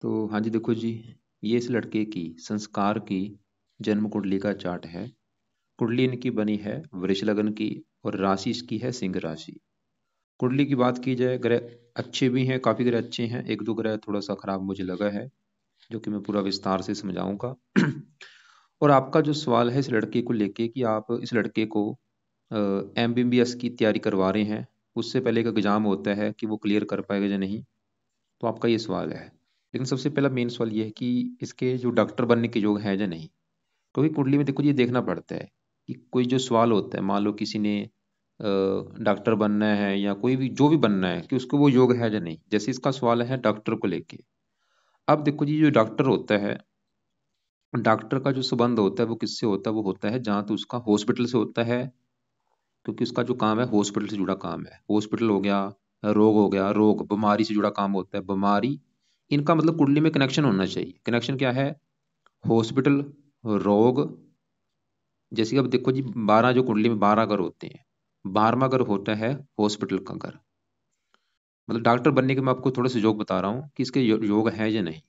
तो हाँ जी, देखो जी, ये इस लड़के की संस्कार की जन्म कुंडली का चार्ट है। कुंडली इनकी बनी है वृष लग्न की और राशि इसकी है सिंह राशि। कुंडली की बात की जाए, ग्रह अच्छे भी हैं, काफ़ी ग्रह अच्छे हैं, एक दो ग्रह थोड़ा सा खराब मुझे लगा है, जो कि मैं पूरा विस्तार से समझाऊंगा। और आपका जो सवाल है इस लड़के को लेके कि आप इस लड़के को एमबीबीएस की तैयारी करवा रहे हैं, उससे पहले एक एग्जाम होता है कि वो क्लियर कर पाएगा या नहीं, तो आपका ये सवाल है। लेकिन सबसे पहला मेन सवाल ये है कि इसके जो डॉक्टर बनने के योग है या नहीं। क्योंकि कुंडली में देखो ये देखना पड़ता है कि कोई जो सवाल होता है, मान लो किसी ने डॉक्टर बनना है या कोई भी जो भी बनना है, कि उसको वो योग है या नहीं। जैसे इसका सवाल है डॉक्टर को लेके। अब देखो जी, जो डॉक्टर होता है, डॉक्टर का जो संबंध होता है वो किससे होता है? वो होता है जहाँ तो उसका हॉस्पिटल से होता है, क्योंकि उसका जो काम है हॉस्पिटल से जुड़ा काम है। हॉस्पिटल हो गया, रोग हो गया, रोग बीमारी से जुड़ा काम होता है, बीमारी। इनका मतलब कुंडली में कनेक्शन होना चाहिए। कनेक्शन क्या है? हॉस्पिटल, रोग। जैसे कि अब देखो जी, 12 जो कुंडली में 12 घर होते हैं, 12वां घर होता है हॉस्पिटल का घर। मतलब डॉक्टर बनने के मैं आपको थोड़ा सा योग बता रहा हूँ कि इसके योग है या नहीं।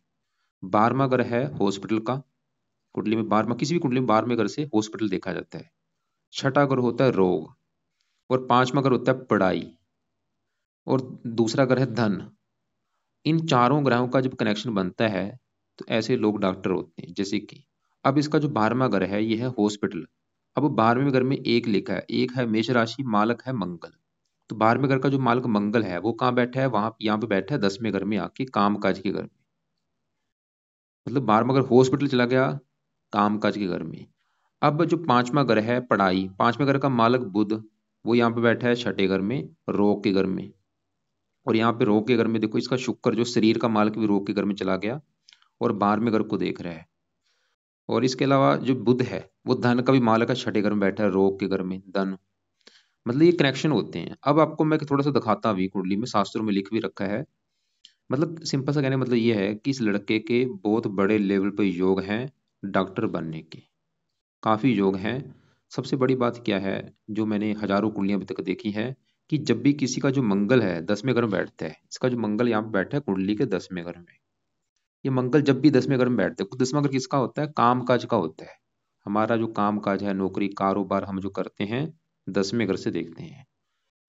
12वां घर है हॉस्पिटल का। कुंडली में 12वां, किसी भी कुंडली में 12वें घर से हॉस्पिटल देखा जाता है। छठा घर होता है रोग। और 5वां घर होता है पढ़ाई। और दूसरा घर है धन। इन चारों ग्रहों का जब कनेक्शन बनता है, तो ऐसे लोग डॉक्टर होते हैं। जैसे कि अब इसका जो 12वां घर है ये है हॉस्पिटल। अब 12वें घर में एक लिखा है, एक है मेष राशि, मालक है मंगल। तो 12वें घर का जो मालक मंगल है वो कहाँ बैठा है? वहां यहाँ पे बैठा है 10वें घर में आके, काम काज के घर में। मतलब 12वां घर हॉस्पिटल चला गया, काम काज के घर में। अब जो 5वां घर है पढ़ाई, 5वें घर का मालक बुध, वो यहाँ पे बैठा है छठे घर में, रोग के घर में। और यहाँ पे रोग के घर में देखो इसका शुक्र जो शरीर का मालक भी रोग के घर में चला गया और 12वें घर को देख रहा है। और इसके अलावा जो बुध है वो धन का भी मालक है, छठे घर में बैठा है, रोग के घर में धन। मतलब ये कनेक्शन होते हैं। अब आपको मैं थोड़ा सा दिखाता भी, कुंडली में शास्त्रों में लिख भी रखा है। मतलब सिंपल सा कहने का मतलब ये है कि इस लड़के के बहुत बड़े लेवल पे योग हैं डॉक्टर बनने के, काफी योग हैं। सबसे बड़ी बात क्या है, जो मैंने हजारों कुंडलियां अभी तक देखी है, कि जब भी किसी का जो मंगल है 10वें घर में बैठता है, इसका जो मंगल यहाँ पे बैठा है कुंडली के 10वें घर में, ये मंगल जब भी 10वें घर में बैठते हैं, 10वां घर किसका होता है? काम काज का होता है। हमारा जो काम काज है, नौकरी कारोबार हम जो करते हैं, 10वें घर से देखते हैं।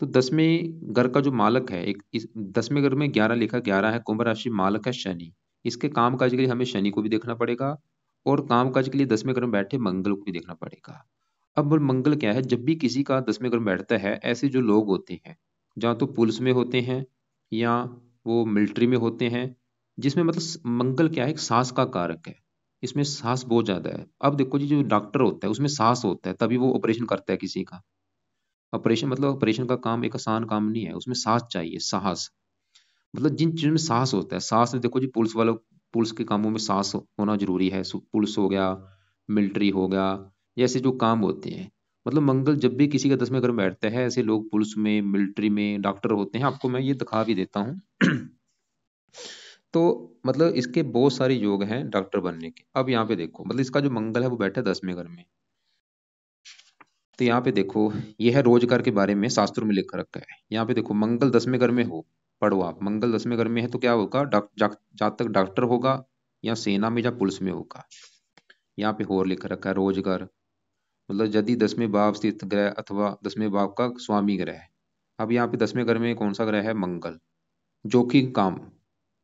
तो 10वें घर का जो मालक है, एक इस 10वें घर में 11 लिखा, 11 है कुंभ राशि, मालक है शनि। इसके काम काज के लिए हमें शनि को भी देखना पड़ेगा, और काम काज के लिए 10वें घर में बैठे मंगल को भी देखना पड़ेगा। अब मंगल क्या है? जब भी किसी का 10वें घर में बैठता है, ऐसे जो लोग होते हैं, जहाँ तो पुलिस में होते हैं या वो मिलिट्री में होते हैं, जिसमें मतलब मंगल क्या है? एक साहस का कारक है। इसमें साहस बहुत ज्यादा है। अब देखो जी, जो डॉक्टर होता है उसमें साहस होता है, तभी वो ऑपरेशन करता है किसी का। ऑपरेशन मतलब ऑपरेशन का काम एक आसान काम नहीं है, उसमें साहस चाहिए, साहस। मतलब जिन चीजों में साहस होता है, साहस में देखो जी, पुलिस वालों, पुलिस के कामों में साहस होना जरूरी है। पुलिस हो गया, मिलिट्री हो गया, ये ऐसे जो काम होते हैं। मतलब मंगल जब भी किसी का 10वें घर में बैठता है, ऐसे लोग पुलिस में, मिलिट्री में, डॉक्टर होते हैं। आपको मैं ये दिखा भी देता हूँ। तो मतलब इसके बहुत सारे योग हैं डॉक्टर बनने के। अब यहाँ पे देखो, मतलब इसका जो मंगल है वो बैठा है 10वें घर में। तो यहाँ पे देखो, ये है रोजगार के बारे में शास्त्रों में लिख रखा है। यहाँ पे देखो, मंगल 10वें घर में हो, पढ़ो आप, मंगल 10वें घर में है तो क्या होगा? जहाँ तक डॉक्टर होगा, या सेना में या पुलिस में होगा। यहाँ पे और लिख रखा है रोजगार। मतलब यदि 10वें भाव स्थित ग्रह अथवा 10वें भाव का स्वामी ग्रह है। अब यहाँ पे 10वें घर में कौन सा ग्रह है? मंगल। जोखिम काम,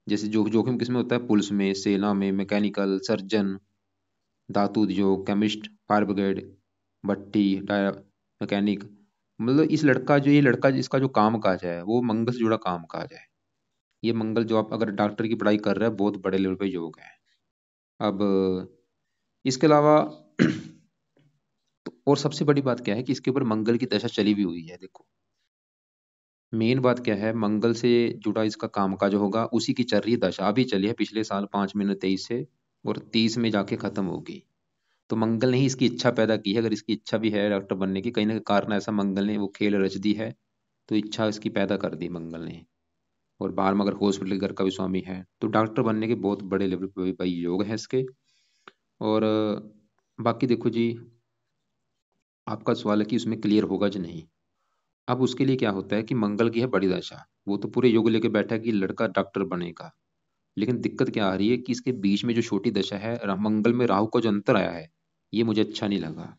जैसे जोखिम किसमें होता है? पुलिस में, सेना में, मैकेनिकल, सर्जन, धातु उद्योग, केमिस्ट, फायर ब्रिगेड, भट्टी, टायर मैकेनिक। मतलब इस लड़का जो, ये लड़का इसका जो काम काज है वो मंगल से जुड़ा काम काज है। ये मंगल जो, आप अगर डॉक्टर की पढ़ाई कर रहे हैं, बहुत बड़े लेवल पे योग है। अब इसके अलावा तो और सबसे बड़ी बात क्या है कि इसके ऊपर मंगल की दशा चली भी हुई है। देखो, मेन बात क्या है, मंगल से जुड़ा इसका काम काज होगा, उसी की चल रही दशा अभी चली है पिछले साल 5 महीने 23 से, और 30 में जाके खत्म होगी। तो मंगल ने ही इसकी इच्छा पैदा की है। अगर इसकी इच्छा भी है डॉक्टर बनने की, कहीं ना कहीं कारण ऐसा मंगल ने वो खेल रच दी है, तो इच्छा इसकी पैदा कर दी मंगल ने। और बाहर में अगर हॉस्पिटल घर का भी स्वामी है, तो डॉक्टर बनने के बहुत बड़े लेवल पे भाई योग है इसके। और बाकी देखो जी, आपका सवाल है कि उसमें क्लियर होगा कि नहीं। अब उसके लिए क्या होता है कि मंगल की है बड़ी दशा, वो तो पूरे योग लेके बैठा है कि लड़का डॉक्टर बनेगा। लेकिन दिक्कत क्या आ रही है कि इसके बीच में जो छोटी दशा है, मंगल में राहु का जो अंतर आया है, ये मुझे अच्छा नहीं लगा।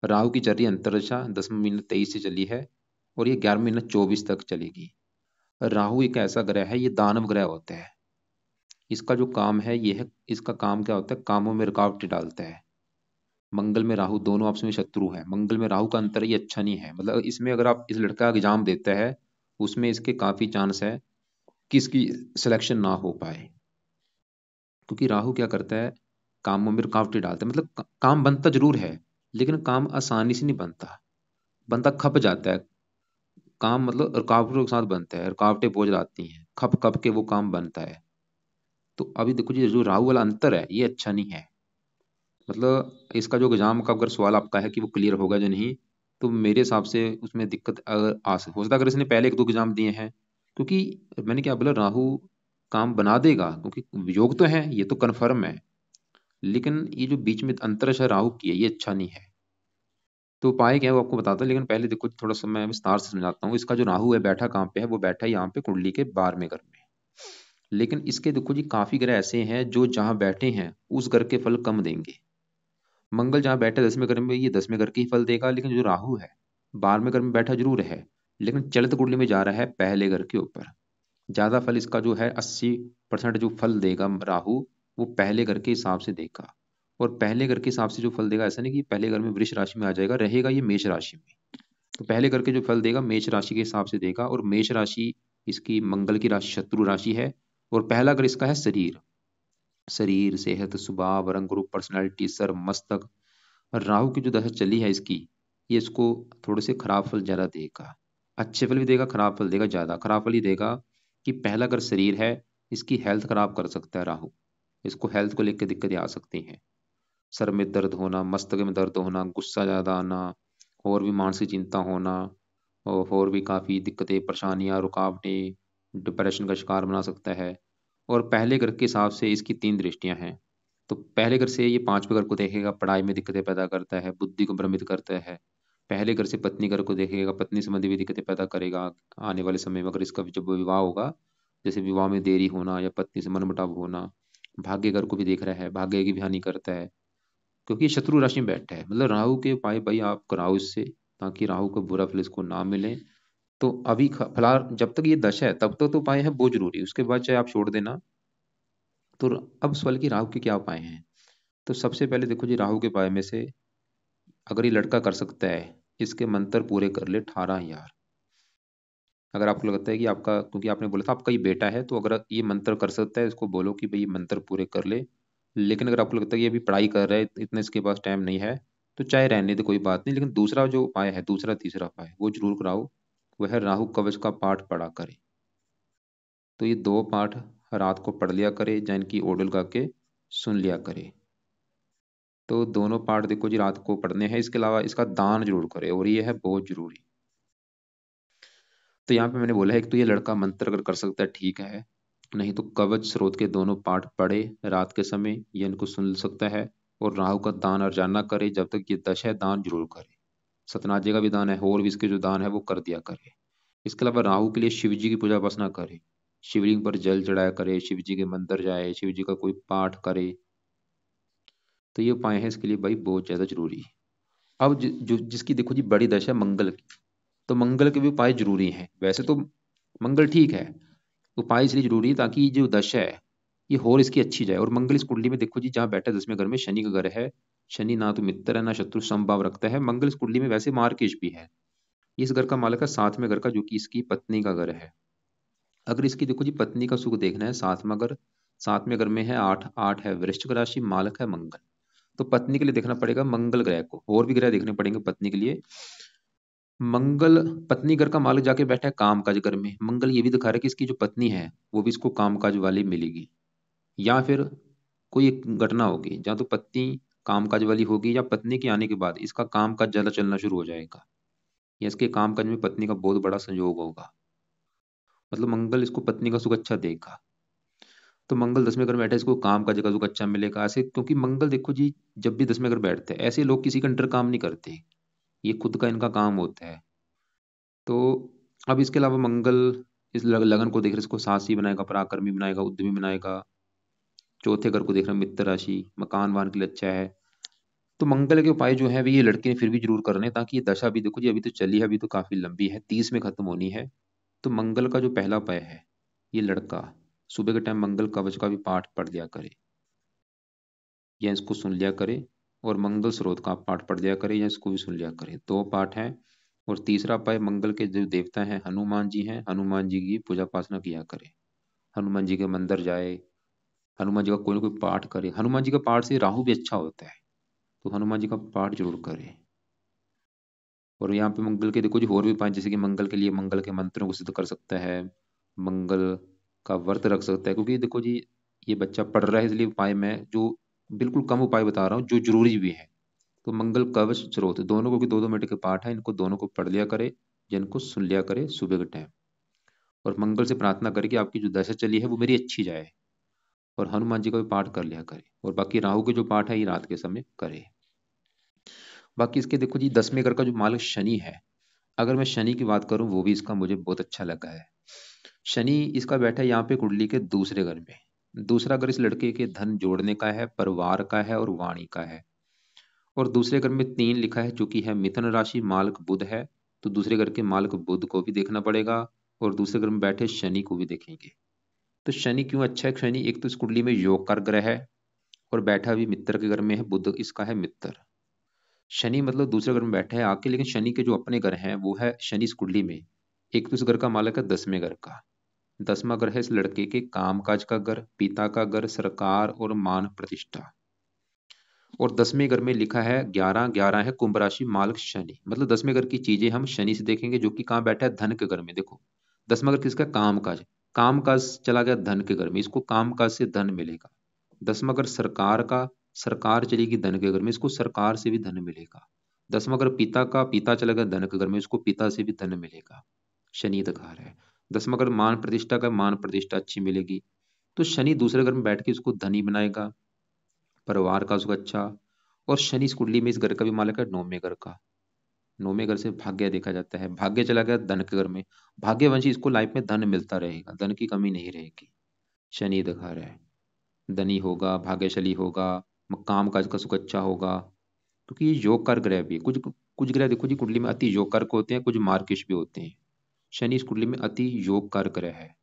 राहु की चल रही है अंतरदशा, 10 महीने 23 से चली है, और ये 11 महीने 24 तक चलेगी। राहु एक ऐसा ग्रह है, ये दानव ग्रह होता है। इसका जो काम है ये है, इसका काम क्या होता है, कामों में रुकावटें डालता है। मंगल में राहु दोनों आपस में शत्रु है। मंगल में राहु का अंतर ये अच्छा नहीं है। मतलब इसमें अगर आप इस लड़का एग्जाम देता है, उसमें इसके काफी चांस है कि इसकी सिलेक्शन ना हो पाए, क्योंकि राहु क्या करता है, कामों में रुकावटें डालता है। मतलब काम बनता जरूर है, लेकिन काम आसानी से नहीं बनता, बनता खप जाता है। काम मतलब रुकावटों के साथ बनता है, रुकावटें बहुत आती हैं, खप खप के वो काम बनता है। तो अभी देखो जी, जो राहु वाला अंतर है ये अच्छा नहीं है। मतलब इसका जो एग्जाम का अगर सवाल आपका है कि वो क्लियर होगा या नहीं, तो मेरे हिसाब से उसमें दिक्कत अगर हो सकता है अगर इसने पहले एक दो एग्जाम दिए हैं, क्योंकि मैंने क्या बोला, राहु काम बना देगा, क्योंकि योग तो है, ये तो कन्फर्म है। लेकिन ये जो बीच में अंतर है राहु की है, ये अच्छा नहीं है। तो उपाय क्या है वो आपको बताता हूँ, लेकिन पहले देखो थोड़ा सा मैं विस्तार से समझाता हूँ। इसका जो राहु है बैठा कहाँ पे है, वो बैठा है यहाँ पे कुंडली के 12वें घर में। लेकिन इसके देखो जी काफी ग्रह ऐसे हैं जो जहाँ बैठे हैं उस घर के फल कम देंगे। मंगल जहाँ बैठा 10वें घर में, ये 10वें घर के ही फल देगा। लेकिन जो राहु है 12वें घर में बैठा जरूर है, लेकिन चलित कुंडली में जा रहा है पहले घर के ऊपर। ज्यादा फल इसका जो है 80% जो फल देगा राहु, वो पहले घर के हिसाब से देगा। और पहले घर के हिसाब से जो फल देगा, ऐसा नहीं कि पहले घर में वृष राशि में आ जाएगा, रहेगा ये मेष राशि में। तो पहले घर के जो फल देगा मेष राशि के हिसाब से देगा, और मेष राशि इसकी मंगल की राशि शत्रु राशि है। और पहला घर इसका है शरीर, शरीर सेहत स्वभाव रंग रूप पर्सनैलिटी सर मस्तक। और राहु की जो दशा चली है इसकी, ये इसको थोड़े से खराब फल ज्यादा देगा। अच्छे फल भी देगा, खराब फल देगा, ज्यादा खराब फल ही देगा। कि पहला अगर शरीर है, इसकी हेल्थ खराब कर सकता है राहु। इसको हेल्थ को लेकर दिक्कतें आ सकती हैं। सर में दर्द होना, मस्तक में दर्द होना, गुस्सा ज्यादा आना, और भी मानसिक चिंता होना, और भी काफी दिक्कतें परेशानियां रुकावटें, डिप्रेशन का शिकार बना सकता है। और पहले घर के हिसाब से इसकी 3 दृष्टियां हैं। तो पहले घर से ये 5वें घर को देखेगा, पढ़ाई में दिक्कतें पैदा करता है, बुद्धि को भ्रमित करता है। पहले घर से पत्नी घर को देखेगा, पत्नी संबंधी भी दिक्कतें पैदा करेगा। आने वाले समय में अगर इसका जब विवाह होगा, जैसे विवाह में देरी होना या पत्नी से मनमुटाव होना। भाग्य घर को भी देख रहा है, भाग्य की भी हानि करता है, क्योंकि ये शत्रु राशि में बैठा है। मतलब राहु के उपाय भाई आप कराओ इससे, ताकि राहु का बुरा फल इसको ना मिले। तो अभी फिलहाल जब तक ये दशा है तब तक तो उपाय है बहुत जरूरी, उसके बाद चाहे आप छोड़ देना। तो अब सवाल की राहु के क्या उपाय हैं। तो सबसे पहले देखो जी, राहु के उपाय में से अगर ये लड़का कर सकता है, इसके मंत्र पूरे कर ले 18,000। अगर आपको लगता है कि आपका, क्योंकि आपने बोला था आपका ये बेटा है, तो अगर ये मंत्र कर सकता है, इसको बोलो कि भाई ये मंत्र पूरे कर ले। लेकिन अगर आपको लगता है कि अभी पढ़ाई कर रहा है, इतना इसके पास टाइम नहीं है, तो चाहे रहने दे, कोई बात नहीं। लेकिन दूसरा जो उपाय है, दूसरा तीसरा उपाय वो जरूर कराओ। वह है राहु कवच का पाठ पढ़ा करे। तो ये 2 पाठ रात को पढ़ लिया करे, या इनकी ऑडियो लगा के सुन लिया करे। तो दोनों पाठ देखो जी रात को पढ़ने हैं। इसके अलावा इसका दान जरूर करे, और ये है बहुत जरूरी। तो यहाँ पे मैंने बोला है, एक तो ये लड़का मंत्र अगर कर सकता है ठीक है, नहीं तो कवच स्रोत के दोनों पाठ पढ़े रात के समय, ये इनको सुन सकता है। और राहु का दान अर्जाना करे, जब तक ये दशा है दान जरूर करे। सतनाजे का भी दान है, और भी इसके जो दान है वो कर दिया करे। इसके अलावा राहु के लिए शिव जी की पूजा उपासना करे, शिवलिंग पर जल चढ़ाया करे, शिव जी के मंदिर जाए, शिव जी का कोई पाठ करे। तो ये उपाय है इसके लिए भाई बहुत ज्यादा जरूरी है। अब जो जिसकी देखो जी बड़ी दशा है मंगल की, तो मंगल के भी उपाय जरूरी हैं। वैसे तो मंगल ठीक है, उपाय इसलिए जरूरी है ताकि ये जो दशा है ये और इसकी अच्छी जाए। और मंगल इस कुंडली में देखो जी जहाँ बैठा है 10वें घर में, शनि का घर है। शनि ना तो मित्र है ना शत्रु, समभाव रखता है। मंगल इस कुंडली में वैसे मार्केश भी है। इस घर का मालिक है 7वें घर का, जो कि इसकी पत्नी का घर है। अगर इसकी देखो जी पत्नी का सुख देखना है, 7वां घर, 7वें घर में है 8, 8 है वृश्चिक राशि, मालक है मंगल। तो पत्नी के लिए देखना पड़ेगा मंगल ग्रह को, और भी ग्रह देखने पड़ेंगे पत्नी के लिए। मंगल पत्नी घर का मालिक जाके बैठा है काम काज घर में। मंगल ये भी दिखा रहा है कि इसकी जो पत्नी है वो भी इसको काम काज वाली मिलेगी। या फिर कोई एक घटना होगी जहाँ तो पत्नी काम काज वाली होगी, या पत्नी के आने के बाद इसका काम काज ज्यादा चलना शुरू हो जाएगा, या इसके काम काज में पत्नी का बहुत बड़ा संयोग होगा। मतलब मंगल इसको पत्नी का सुख अच्छा देगा। तो मंगल 10वें घर में बैठा है, इसको काम काज का सुख अच्छा मिलेगा ऐसे, क्योंकि मंगल देखो जी जब भी 10वें घर बैठते हैं, ऐसे लोग किसी के अंडर काम नहीं करते, ये खुद का इनका काम होता है। तो अब इसके अलावा मंगल इस लगन को देख रहे, इसको साहसी बनाएगा, पराक्रमी बनाएगा, उद्यमी बनाएगा। चौथे घर को देख रहे हैं मित्र राशि, मकान वाहन के लिए अच्छा है। तो मंगल के उपाय जो है ये लड़के ने फिर भी जरूर करने, ताकि ये दशा भी देखो जी अभी तो चली है, अभी तो काफी लंबी है, 30 में खत्म होनी है। तो मंगल का जो पहला उपाय है, ये लड़का सुबह के टाइम मंगल कवच का भी पाठ पढ़ लिया करे या इसको सुन लिया करे, और मंगल स्रोत का पाठ पढ़ लिया करे या इसको भी सुन लिया करे, दो पाठ है। और तीसरा उपाय, मंगल के जो देवता हैं हनुमान जी हैं, हनुमान जी की पूजा पासना किया करे, हनुमान जी के मंदिर जाए, हनुमान जी का कोई ना कोई पाठ करे। हनुमान जी का पाठ से राहु भी अच्छा होता है, तो हनुमान जी का पाठ जरूर करे। और यहाँ पे मंगल के देखो जी और भी उपाय, जैसे कि मंगल के लिए मंगल के मंत्रों को सिद्ध कर सकता है, मंगल का व्रत रख सकता है, क्योंकि देखो जी ये बच्चा पढ़ रहा है, इसलिए उपाय मैं जो बिल्कुल कम उपाय बता रहा हूँ जो जरूरी भी है। तो मंगल कवच स्रोत दोनों को, कि 2-2 मिनट के पाठ है, इनको दोनों को पढ़ लिया करे, जिनको सुन लिया करे सुबह के टाइम। और मंगल से प्रार्थना करे कि आपकी जो दशा चली है वो मेरी अच्छी जाए, और हनुमान जी का भी पाठ कर लिया करे। और बाकी राहु के जो पाठ है ये रात के समय करे। बाकी इसके देखो जी 10वें घर का जो मालिक शनि है, अगर मैं शनि की बात करूं वो भी इसका मुझे बहुत अच्छा लगा है। शनि इसका बैठा है यहाँ पे कुंडली के दूसरे घर में। दूसरा घर इस लड़के के धन जोड़ने का है, परिवार का है और वाणी का है। और दूसरे घर में 3 लिखा है, जो कि है मिथुन राशि, मालिक बुध है। तो दूसरे घर के मालिक बुध को भी देखना पड़ेगा, और दूसरे घर में बैठे शनि को भी देखेंगे। तो शनि क्यों अच्छा है? शनि एक तो इस कुंडली में योग का ग्रह है, और बैठा भी मित्र के घर में है, बुध इसका है मित्र। शनि मतलब दूसरे घर में बैठा है आके, लेकिन शनि के जो अपने घर हैं वो है शनि इस कुंडली में, एक तो इस घर का मालिक है 10वें घर का। 10वां घर है इस लड़के के काम काज का घर, पिता का घर, सरकार और मान प्रतिष्ठा। और 10वें घर में लिखा है 11 है कुंभ राशि, मालिक शनि। मतलब 10वें घर की चीजें हम शनि से देखेंगे, जो कि कहाँ बैठा है? धन के घर में। देखो 10वां घर किसका? काम काज। काम काज चला गया धन के घर में, इसको काम काज से धन मिलेगा। 10वां घर सरकार का, सरकार चलेगी धन के घर में, इसको सरकार से भी धन मिलेगा। 10वां घर पिता का, पिता चला गया धन के घर में, इसको पिता से भी धन मिलेगा। शनि दिखा रहा है। 10वां घर मान प्रतिष्ठा का, मान प्रतिष्ठा अच्छी मिलेगी। तो शनि दूसरे घर में बैठ के इसको धनी बनाएगा, परिवार का सुख अच्छा। और शनि इस कुंडली में इस घर का भी मालिक है 9वें घर का। 9वें घर से भाग्य देखा जाता है, भाग्य चला गया धन के घर में, भाग्यवंशी इसको लाइफ में धन मिलता रहेगा, धन की कमी नहीं रहेगी। शनि दिखा रहा है धनी होगा, भाग्यशाली होगा, काम काज का सुख अच्छा होगा। क्योंकि ये योग कारक ग्रह भी है। कुछ कुछ ग्रह देखो जी कुंडली में अति योग कारक होते हैं, कुछ मार्किश भी होते हैं। शनि इस कुंडली में अति योग कारक ग्रह है।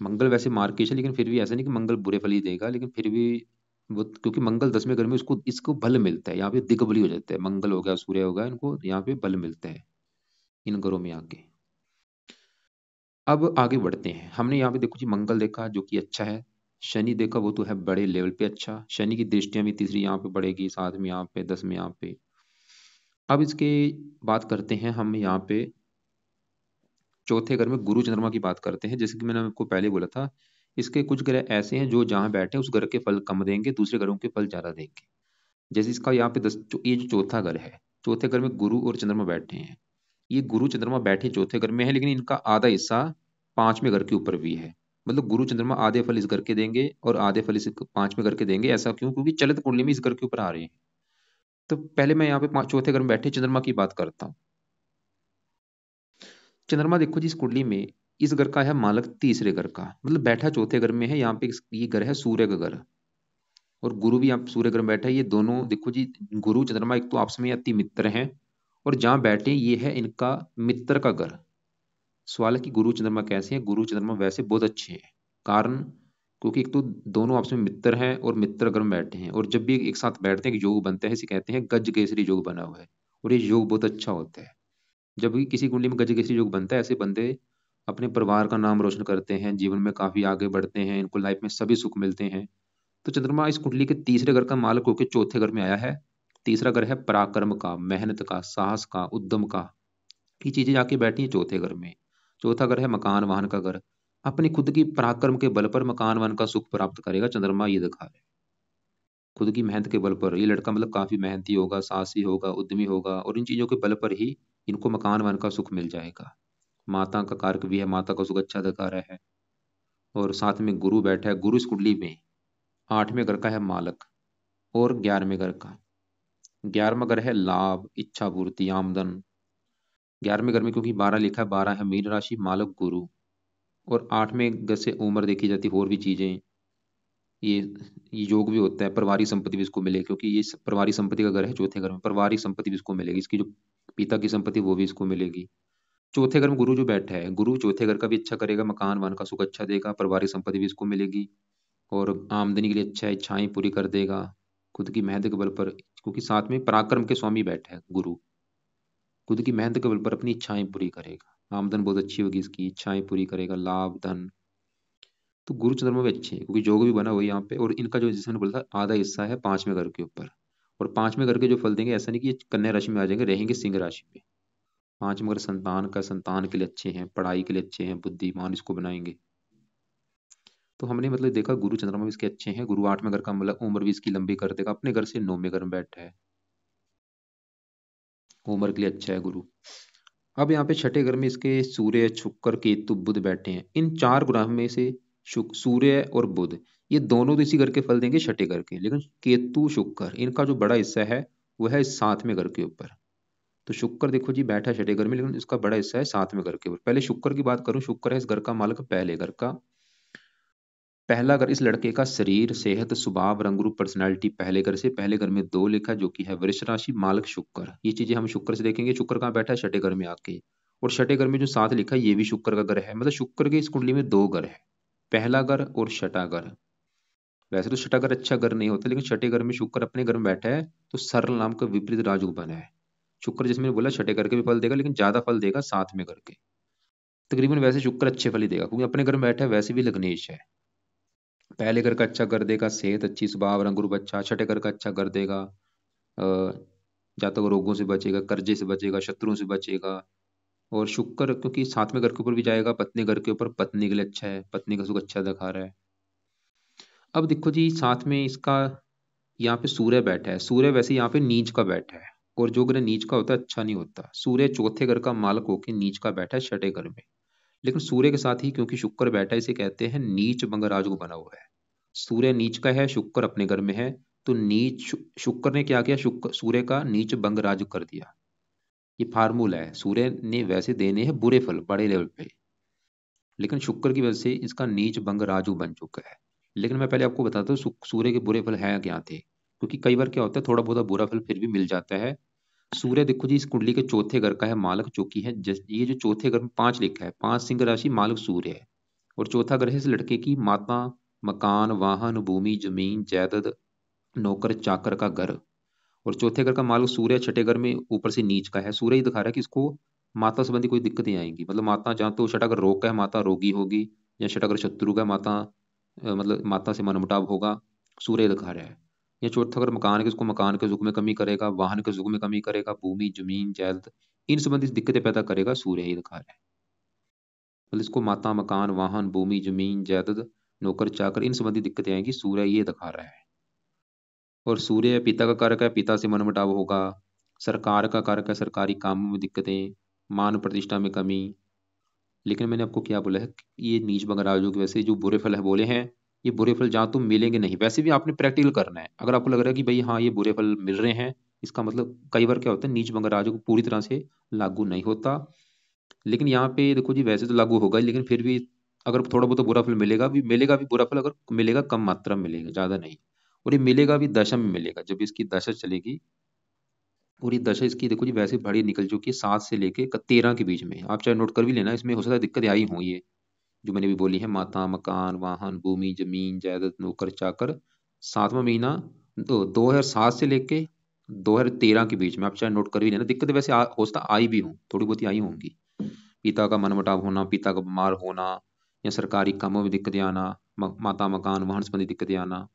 मंगल वैसे मार्किश है, लेकिन फिर भी ऐसा नहीं कि मंगल बुरे फल ही देगा, लेकिन फिर भी वो, क्योंकि मंगल 10वें घर में उसको इसको बल मिलता है, यहाँ पे दिग्बली हो जाता है, मंगल हो गया सूर्य हो गया, इनको यहाँ पे बल मिलता है इन घरों में आके। अब आगे बढ़ते हैं। हमने यहाँ पे देखो जी मंगल देखा जो कि अच्छा है, शनि देखा वो तो है बड़े लेवल पे अच्छा, शनि की दृष्टियां भी तीसरी यहाँ पे बढ़ेगी, 7वें यहाँ पे, 10वें यहाँ पे। अब इसके बात करते हैं हम यहाँ पे चौथे घर में गुरु चंद्रमा की बात करते हैं। जैसे कि मैंने आपको पहले बोला था, इसके कुछ ग्रह ऐसे हैं जो जहां बैठे उस घर के फल कम देंगे, दूसरे घरों के फल ज्यादा देंगे। जैसे इसका यहाँ पे ये जो चौथा घर है, चौथे घर में गुरु और चंद्रमा बैठे हैं। ये गुरु चंद्रमा बैठे चौथे घर में है, लेकिन इनका आधा हिस्सा 5वें घर के ऊपर भी है। मतलब गुरु चंद्रमा आधे फल इस घर के देंगे और आधे फल इस 5वें घर के देंगे। ऐसा क्यों? क्योंकि चलित कुंडली में इस घर के ऊपर आ रहे हैं। तो पहले मैं यहाँ पे चौथे घर में बैठे चंद्रमा की बात करता हूँ। चंद्रमा देखो जी इस कुंडली में इस घर का है मालक तीसरे घर का, मतलब बैठा चौथे घर में है। यहाँ पे ये घर है सूर्य का घर, और गुरु भी यहाँ सूर्य ग्रह में बैठा है। ये दोनों देखो जी गुरु चंद्रमा एक तो आपस में अति मित्र हैं, और जहां बैठे ये है इनका मित्र का घर। सवाल है कि गुरु चंद्रमा कैसे हैं? गुरु चंद्रमा वैसे बहुत अच्छे हैं। कारण, क्योंकि एक तो दोनों आपस में मित्र हैं और मित्र घर में बैठे हैं, और जब भी एक साथ बैठते हैं कि योग बनता है, इसे कहते हैं गज केसरी योग बना हुआ है। और ये योग बहुत अच्छा होता है। जब भी किसी कुंडली में गज केसरी योग बनता है, ऐसे बंदे अपने परिवार का नाम रोशन करते हैं, जीवन में काफी आगे बढ़ते हैं, इनको लाइफ में सभी सुख मिलते हैं। तो चंद्रमा इस कुंडली के तीसरे घर का मालक होकर चौथे घर में आया है। तीसरा घर है पराक्रम का, मेहनत का, साहस का, उद्यम का, ये चीजें जाके बैठी हैं चौथे घर में। चौथा घर है मकान वाहन का घर। अपनी खुद की पराक्रम के बल पर मकान वाहन का सुख प्राप्त करेगा चंद्रमा, ये दिखा रहे हैं। खुद की मेहनत के बल पर ये लड़का मतलब काफी मेहनती होगा, साहसी होगा, उद्यमी होगा, और इन चीजों के बल पर ही इनको मकान वाहन का सुख मिल जाएगा। माता का कारक भी है, माता का सुख अच्छा दिखा रहा है। और साथ में गुरु बैठा है। गुरु इस कुंडली में 8वें घर का है मालक, और 11वें घर का। 11वां घर है लाभ, इच्छा पूर्ति, आमदन। 11वें घर में क्योंकि 12 लिखा है, 12 है मीन राशि, मालक गुरु। और 8वें घर से उम्र देखी जाती है, और भी चीजें। ये ये योग भी होता है, परिवारिक संपत्ति भी इसको मिलेगी, क्योंकि ये परिवारिक संपत्ति का घर है चौथे घर में, परिवारिक संपत्ति भी इसको मिलेगी, इसकी जो पिता की संपत्ति वो भी इसको मिलेगी। चौथे घर में गुरु जो बैठा है, गुरु चौथे घर का भी अच्छा करेगा, मकान वन का सुख अच्छा देगा, पारिवारिक संपत्ति भी इसको मिलेगी, और आमदनी के लिए अच्छा है, इच्छाएं पूरी कर देगा खुद की मेहनत के बल पर, क्योंकि साथ में पराक्रम के स्वामी बैठा है गुरु, खुद की मेहनत के बल पर अपनी इच्छाएं पूरी करेगा, आमदन बहुत अच्छी होगी इसकी, इच्छाएं पूरी करेगा, लाभ धन। तो गुरु चंद्रमा भी अच्छे हैं, क्योंकि योग भी बना हुआ है यहाँ पे, और इनका जो जैसे मैंने बोला था आधा हिस्सा है पांचवें घर के ऊपर, और पांचवें घर के जो फल देंगे ऐसा नहीं कि ये कन्या राशि में आ जाएंगे, रहेंगे सिंह राशि में। पांचवें घर संतान का, संतान के लिए अच्छे हैं, पढ़ाई के लिए अच्छे हैं, बुद्धिमान इसको बनाएंगे। तो हमने मतलब देखा गुरु चंद्रमा भी इसके अच्छे हैं, गुरु आठवें घर का मतलब उम्र भी इसकी लंबी कर देगा, अपने घर से नौवें घर में बैठा है, उम्र के लिए अच्छा है गुरु। अब यहाँ पे छठे घर में इसके सूर्य, शुक्र, केतु, बुध बैठे हैं। इन चार ग्रह में से सूर्य और बुध, ये दोनों तो इसी घर के फल देंगे छठे घर के, लेकिन केतु शुक्र इनका जो बड़ा हिस्सा है वो है सातवें घर के ऊपर। तो शुक्र देखो जी बैठा है छठे घर में, लेकिन इसका बड़ा हिस्सा है सातवें घर के ऊपर। पहले शुक्र की बात करूं, शुक्र है इस घर का मालिक, पहले घर का। पहला घर इस लड़के का शरीर, सेहत, स्वभाव, रंग रूप, पर्सनैलिटी पहले घर से, पहले घर में दो लिखा जो कि है वृष राशि, मालक शुक्र, ये चीजें हम शुक्र से देखेंगे। शुक्र कहाँ बैठा है, छठे घर में आके, और छठे घर में जो साथ लिखा है ये भी शुक्र का घर है, मतलब शुक्र के इस कुंडली में दो घर है, पहला घर और छठा घर। वैसे तो छठा घर अच्छा घर नहीं होता, लेकिन छठे घर में शुक्र अपने घर में बैठा है तो सरल नाम का विपरीत राजयोग बना है। शुक्र जिसमें मैंने बोला छठे घर के भी फल देगा, लेकिन ज्यादा फल देगा सातवें घर के। तकरीबन वैसे शुक्र अच्छे फल ही देगा, क्योंकि अपने घर में बैठा है, वैसे भी लग्नेश है। पहले घर का अच्छा कर देगा, सेहत अच्छी, स्वभाव रंग रूप अच्छा। छठे घर का अच्छा कर देगा, जातक रोगों से बचेगा, कर्जे से बचेगा, शत्रुओं से बचेगा। और शुक्र क्योंकि सातवें घर के ऊपर भी जाएगा, पत्नी घर के ऊपर, पत्नी के लिए अच्छा है, पत्नी का सुख अच्छा दिखा रहा है। अब देखो जी साथ में इसका यहाँ पे सूर्य बैठा है, सूर्य वैसे यहाँ पे नीच का बैठा है, और जो ग्रह नीच का होता है अच्छा नहीं होता। सूर्य चौथे घर का मालक होके नीच का बैठा है छठे घर में, लेकिन सूर्य के साथ ही क्योंकि शुक्र बैठा है, इसे कहते हैं नीच भंग राजयोग बना हुआ है। सूर्य नीच का है, शुक्र अपने घर में है, तो नीच शुक्र ने क्या किया, शुक्र सूर्य का नीच भंग राज कर दिया। ये फार्मूला है, सूर्य ने वैसे देने हैं बुरे फल बड़े लेवल पे, लेकिन शुक्र की वजह से इसका नीच भंग राजू बन चुका है। लेकिन मैं पहले आपको बताता हूँ सूर्य के बुरे फल हैं क्या थे, क्योंकि कई बार क्या होता है थोड़ा बहुत बुरा फल फिर भी मिल जाता है। सूर्य देखो जी इस कुंडली के चौथे घर का है मालक, जो कि है ये जो चौथे घर में पांच लिखा है, पांच सिंह राशि, मालक सूर्य है। और चौथा ग्रह है इस लड़के की माता, मकान, वाहन, भूमि, जमीन, जायदाद, नौकर चाकर का घर। और चौथे घर का मालक सूर्य, छठे घर में ऊपर से नीच का है। सूर्य ही दिखा रहा है कि इसको माता संबंधी कोई दिक्कतें आएंगी, मतलब माता जहाँ तो छठा घर रोग का है, माता रोगी होगी, या छठा घर शत्रु का है, माता मतलब माता से मनमुटाव होगा, सूर्य दिखा रहा है। या चौथा घर मकान के, इसको मकान के सुख में कमी करेगा, वाहन के सुख में कमी करेगा, भूमि जमीन जायदाद इन संबंधित दिक्कतें पैदा करेगा, सूर्य ही दिखा रहा है। मतलब इसको माता, मकान, वाहन, भूमि जमीन जायदाद, नौकर चाकर इन संबंधी दिक्कतें आएंगी, सूर्य ये दिखा रहा है। और सूर्य पिता का कारक है, पिता से मनमुटाव होगा। सरकार का कारक है, सरकारी कामों में दिक्कतें, मान प्रतिष्ठा में कमी। लेकिन मैंने आपको क्या बोला है कि ये नीच बंगराजों की वजह से जो बुरे फल है बोले हैं, ये बुरे फल जहाँ तुम मिलेंगे नहीं, वैसे भी आपने प्रैक्टिकल करना है। अगर आपको लग रहा है कि भाई हाँ ये बुरे फल मिल रहे हैं, इसका मतलब कई बार क्या होता है नीच बंगराजों को पूरी तरह से लागू नहीं होता। लेकिन यहाँ पे देखो जी वैसे तो लागू होगा ही, लेकिन फिर भी अगर थोड़ा बहुत बुरा फल मिलेगा भी बुरा फल अगर मिलेगा कम मात्रा में मिलेगा, ज्यादा नहीं। और ये मिलेगा भी दशा में मिलेगा, जब इसकी दशा चलेगी। और ये दशा इसकी देखो जी वैसे बड़ी निकल चुकी है, 7 से लेके 13 के बीच में, आप चाहे नोट कर भी लेना, इसमें हो सकता है दिक्कतें आई हों ये जो मैंने भी बोली है, माता, मकान, वाहन, भूमि जमीन जायदाद, नौकर चाकर। सातवां महीना 2007 से लेके 2013 के बीच में, आप चाहे नोट कर भी लेना, दिक्कतें वैसे हो सकता आई भी हों, थोड़ी बहुत आई होंगी। पिता का मनमुटाव होना, पिता का बीमार होना, या सरकारी कामों में दिक्कतें आना, माता, मकान, वाहन संबंधी दिक्कतें आना।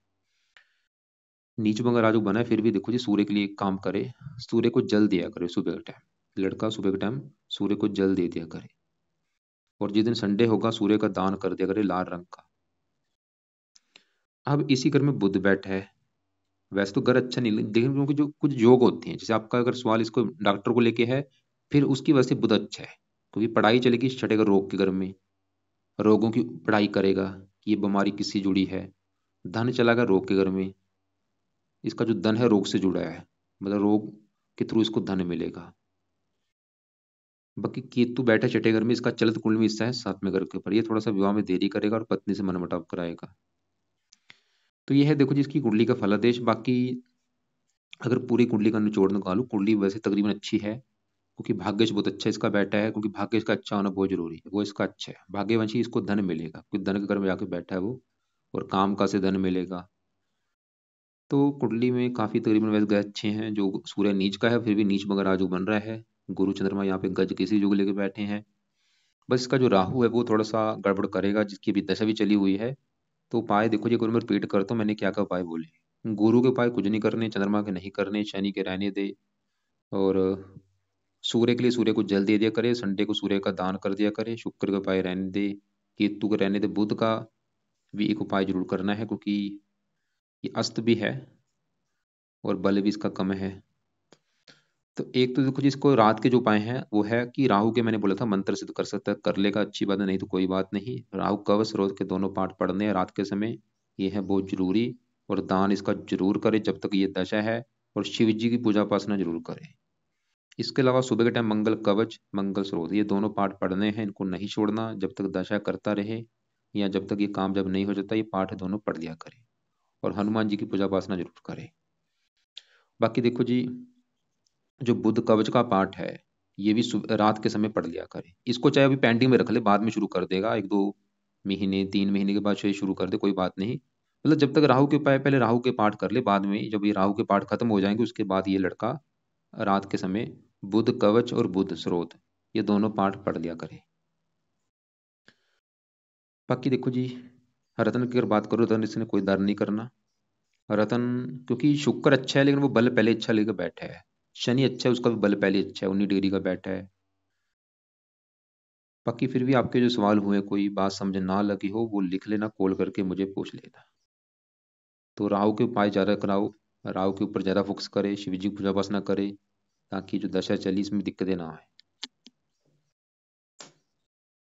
नीच में अगर राजू बना है फिर भी देखो जी सूर्य के लिए एक काम करे, सूर्य को जल दिया करे सुबह के टाइम, लड़का सुबह के टाइम सूर्य को जल दे दिया करे। और जिस दिन संडे होगा सूर्य का दान कर दिया करे लाल रंग का। अब इसी घर में बुध बैठा है, वैसे तो घर अच्छा नहीं लेकिन क्योंकि जो कुछ योग होते हैं, जैसे आपका अगर सवाल इसको डॉक्टर को लेके है, फिर उसकी वजह से बुध अच्छा है, क्योंकि पढ़ाई चलेगी छठे घर रोग के घर में, रोगों की पढ़ाई करेगा कि ये बीमारी किससे जुड़ी है। धन चलागा रोग के घर में, इसका जो धन है रोग से जुड़ा है, मतलब रोग के थ्रू इसको धन मिलेगा। बाकी केतु बैठा छठे घर में, इसका चलित कुंडली में हिस्सा है सातवें घर के ऊपर, ये थोड़ा सा विवाह में देरी करेगा और पत्नी से मनमुटाव कराएगा। तो ये है देखो जिसकी कुंडली का फलादेश। बाकी अगर पूरी कुंडली का निचोड़ निकालूं, कुंडली वैसे तकरीबन अच्छी है, क्योंकि भाग्यश बहुत अच्छा इसका बैठा है, क्योंकि भाग्यश का अच्छा होना बहुत जरूरी है, वो इसका अच्छा है। भाग्यवंशी इसको धन मिलेगा, क्योंकि धन के घर में जाके बैठा है वो, और काम का से धन मिलेगा। तो कुंडली में काफी तकरीबन वैसे ग्रह अच्छे हैं। जो सूर्य नीच का है, फिर भी नीच मगर राजू बन रहा है। गुरु चंद्रमा यहाँ पे गज किसी युग लेके बैठे हैं। बस इसका जो राहु है वो थोड़ा सा गड़बड़ करेगा, जिसकी अभी दशा भी चली हुई है। तो उपाय देखो जी, गुरु मैं रिपीट करता हूँ मैंने क्या क्या उपाय बोले। गुरु के उपाय कुछ नहीं करने, चंद्रमा के नहीं करने, शनि के रहने दे, और सूर्य के लिए सूर्य को जल दे दिया करे, संडे को सूर्य का दान कर दिया करे, शुक्र के उपाय रहने दे, केतु के रहने दे, बुध का भी एक उपाय जरूर करना है, क्योंकि ये अस्त भी है और बल भी इसका कम है। तो एक तो देखो जिसको रात के जो उपाय हैं वो है कि राहु के मैंने बोला था मंत्र सिद्ध कर सकता है, कर लेगा अच्छी बात है, नहीं तो कोई बात नहीं। राहु कवच रोध के दोनों पाठ पढ़ने हैं रात के समय, ये है बहुत जरूरी। और दान इसका जरूर करे जब तक ये दशा है, और शिव जी की पूजा उपासना जरूर करे। इसके अलावा सुबह के टाइम मंगल कवच, मंगल स्रोत, ये दोनों पाठ पढ़ने हैं, इनको नहीं छोड़ना जब तक दशा करता रहे, या जब तक ये काम जब नहीं हो जाता, ये पाठ दोनों पढ़ लिया करे। और हनुमान जी की पूजा उपासना जरूर करे। बाकी देखो जी, जो बुध कवच का पाठ है, ये भी रात के समय पढ़ लिया करे। इसको चाहे अभी पेंडिंग में रख ले, बाद में शुरू कर देगा, 1-2 महीने 3 महीने के बाद शुरू कर दे, कोई बात नहीं। मतलब जब तक राहु के उपाय, पहले राहु के पाठ कर ले, बाद में जब ये राहु के पाठ खत्म हो जाएंगे उसके बाद ये लड़का रात के समय बुध कवच और बुध स्रोत, ये दोनों पाठ पढ़ लिया करे। बाकी देखो जी, रतन की अगर बात करो, रतन इसने कोई दान नहीं करना। रतन, क्योंकि शुक्र अच्छा है लेकिन वो बल पहले अच्छा लेकर बैठा है। शनि अच्छा है, उसका भी बल पहले अच्छा है, 19 डिग्री का बैठा है। बाकी फिर भी आपके जो सवाल हुए, कोई बात समझ ना लगी हो, वो लिख लेना, कॉल करके मुझे पूछ लेना। तो राहु के उपाय ज्यादा कराओ, राहु के ऊपर ज्यादा फोकस करे, शिव जी की पूजा उपासना करे, ताकि जो दशा चली इसमें दिक्कतें ना आए।